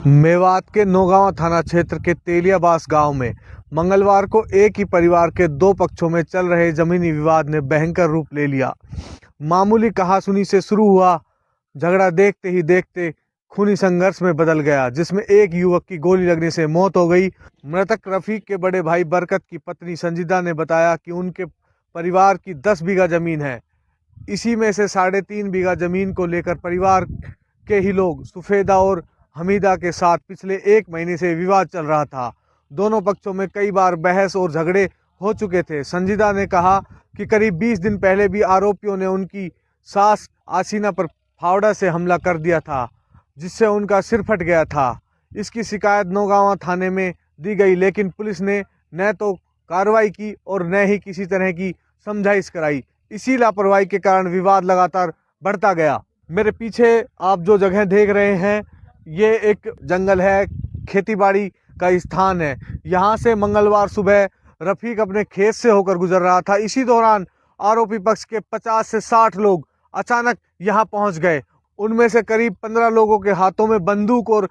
मेवात के नौगांवा थाना क्षेत्र के तेलियाबास गांव में मंगलवार को एक ही परिवार के दो पक्षों में चल रहे जमीनी विवाद ने भयंकर रूप ले लिया। मामूली कहासुनी से शुरू हुआ झगड़ा देखते ही देखते खूनी संघर्ष में बदल गया, जिसमें एक युवक की गोली लगने से मौत हो गई। मृतक रफीक के बड़े भाई बरकत की पत्नी संजीदा ने बताया कि उनके परिवार की 10 बीघा जमीन है। इसी में से 3.5 बीघा जमीन को लेकर परिवार के ही लोग सुफेदा और हमीदा के साथ पिछले 1 महीने से विवाद चल रहा था। दोनों पक्षों में कई बार बहस और झगड़े हो चुके थे। संजीदा ने कहा कि करीब 20 दिन पहले भी आरोपियों ने उनकी सास आसीना पर फावड़ा से हमला कर दिया था, जिससे उनका सिर फट गया था। इसकी शिकायत नौगांवा थाने में दी गई, लेकिन पुलिस ने न तो कार्रवाई की और न ही किसी तरह की समझाइश कराई। इसी लापरवाही के कारण विवाद लगातार बढ़ता गया। मेरे पीछे आप जो जगह देख रहे हैं, ये एक जंगल है, खेतीबाड़ी का स्थान है। यहाँ से मंगलवार सुबह रफीक अपने खेत से होकर गुजर रहा था। इसी दौरान आरोपी पक्ष के 50 से 60 लोग अचानक यहाँ पहुँच गए। उनमें से करीब 15 लोगों के हाथों में बंदूक और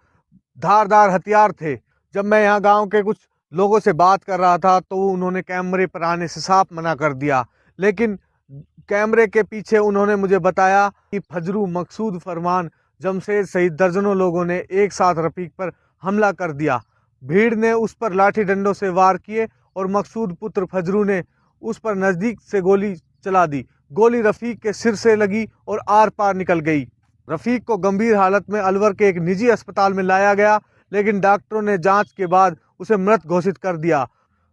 धारदार हथियार थे। जब मैं यहाँ गांव के कुछ लोगों से बात कर रहा था तो उन्होंने कैमरे पर आने से साफ मना कर दिया, लेकिन कैमरे के पीछे उन्होंने मुझे बताया कि फजरू, मकसूद, फरमान, जमशेद सहित दर्जनों लोगों ने एक साथ रफीक पर हमला कर दिया। भीड़ ने उस पर लाठी डंडों से वार किए और मकसूद पुत्र फजरू ने उस पर नज़दीक से गोली चला दी। गोली रफीक के सिर से लगी और आर पार निकल गई। रफीक को गंभीर हालत में अलवर के एक निजी अस्पताल में लाया गया, लेकिन डॉक्टरों ने जांच के बाद उसे मृत घोषित कर दिया।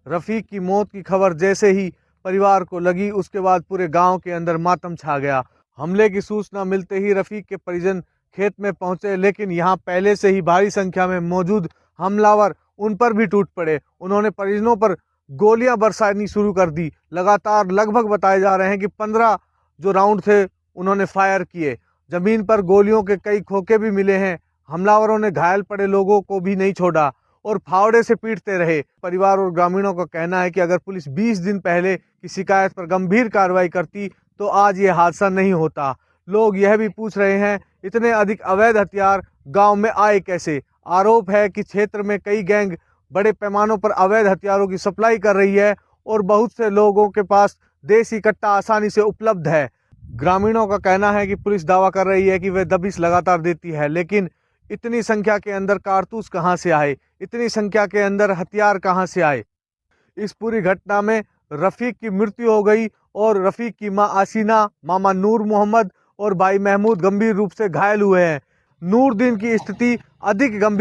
रफीक की मौत की खबर जैसे ही परिवार को लगी, उसके बाद पूरे गांव के अंदर मातम छा गया। हमले की सूचना मिलते ही रफीक के परिजन खेत में पहुंचे, लेकिन यहां पहले से ही भारी संख्या में मौजूद हमलावर उन पर भी टूट पड़े। उन्होंने परिजनों पर गोलियां बरसानी शुरू कर दी। लगातार लगभग बताए जा रहे हैं कि 15 जो राउंड थे उन्होंने फायर किए। जमीन पर गोलियों के कई खोखे भी मिले हैं। हमलावरों ने घायल पड़े लोगों को भी नहीं छोड़ा और फावड़े से पीटते रहे। परिवार और ग्रामीणों का कहना है कि अगर पुलिस 20 दिन पहले की शिकायत पर गंभीर कार्रवाई करती तो आज ये हादसा नहीं होता। लोग यह भी पूछ रहे हैं, इतने अधिक अवैध हथियार गांव में आए कैसे? आरोप है कि क्षेत्र में कई गैंग बड़े पैमानों पर अवैध हथियारों की सप्लाई कर रही है और बहुत से लोगों के पास देसी कट्टा आसानी से उपलब्ध है। ग्रामीणों का कहना है कि पुलिस दावा कर रही है कि वह दबिश लगातार देती है, लेकिन इतनी संख्या के अंदर कारतूस कहां से आए? इतनी संख्या के अंदर हथियार कहां से आए? इस पूरी घटना में रफीक की मृत्यु हो गई और रफीक की मां आसीना, मामा नूर मोहम्मद और भाई महमूद गंभीर रूप से घायल हुए हैं। नूरदीन की स्थिति अधिक गंभीर